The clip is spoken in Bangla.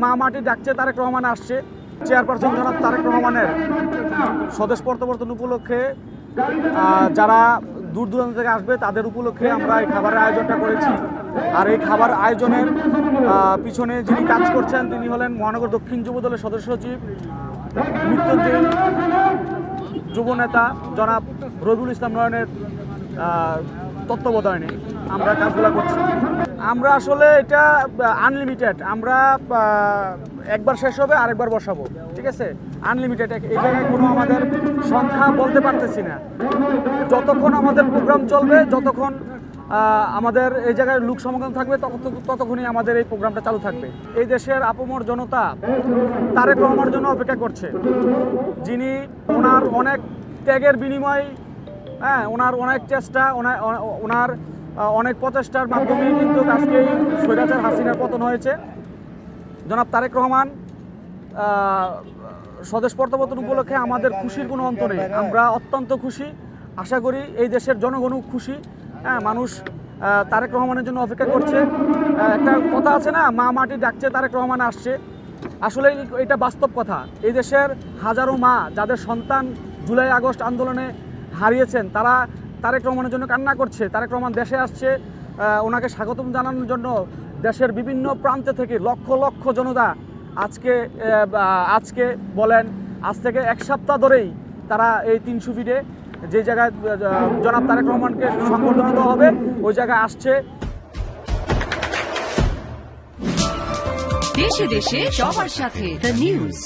মা মাটি ডাকছে, তারেক রহমান আসছে। চেয়ারপারসন জনাব তারেক রহমানের স্বদেশ প্রত্যাবর্তন উপলক্ষে যারা দূর দূরান্ত থেকে আসবে তাদের উপলক্ষে আমরা এই খাবারের আয়োজনটা করেছি। আর এই খাবার আয়োজনের পিছনে যিনি কাজ করছেন তিনি হলেন মহানগর দক্ষিণ যুব দলের সদস্য সচিব মৃত্যুঞ্জয়ী যুব নেতা জনাব রবিউল ইসলাম নয়নের তত্ত্বাবধানে আমরা কাজগুলো করছি। আমরা আসলে এটা আনলিমিটেড, আমরা একবার শেষ হবে আরেকবার বসাবো, ঠিক আছে? আনলিমিটেড, এই জায়গায় কোনো আমাদের সংখ্যা বলতে পারতেছি না। যতক্ষণ আমাদের প্রোগ্রাম চলবে, যতক্ষণ আমাদের এই জায়গায় লোক সমাগম থাকবে, ততক্ষণই আমাদের এই প্রোগ্রামটা চালু থাকবে। এই দেশের আপামর জনতা তারেক রহমানের জন্য অপেক্ষা করছে, যিনি ওনার অনেক ত্যাগের বিনিময়, ওনার অনেক চেষ্টা, ওনার অনেক প্রচেষ্টার মাধ্যমেই কিন্তু আজকে স্বৈরাচার হাসিনার পতন হয়েছে। জনাব তারেক রহমান স্বদেশ প্রত্যাবর্তন উপলক্ষে আমাদের খুশির কোনো অন্ত নেই। আমরা অত্যন্ত খুশি, আশা করি এই দেশের জনগণও খুশি। মানুষ তারেক রহমানের জন্য অপেক্ষা করছে। একটা কথা আছে না, মা মাটি ডাকছে, তারেক রহমান আসছে। আসলে এটা বাস্তব কথা। এই দেশের হাজারো মা যাদের সন্তান জুলাই আগস্ট আন্দোলনে হারিয়েছেন, তারা তারেক রহমানের জন্য কান্না করছে। তারেক রহমান দেশে আসছে, ওনাকে স্বাগতম জানানোর জন্য দেশের বিভিন্ন প্রান্ত থেকে লক্ষ লক্ষ জনতা আজকে বলেন আজ থেকে এক সপ্তাহ ধরেই তারা এই 300 ফিটে যে জায়গায় জনাব তারেক রহমানকে সংবর্ধনা দেওয়া হবে ওই জায়গায় আসছে। দেশে দেশে সবার সাথে দ্য নিউজ।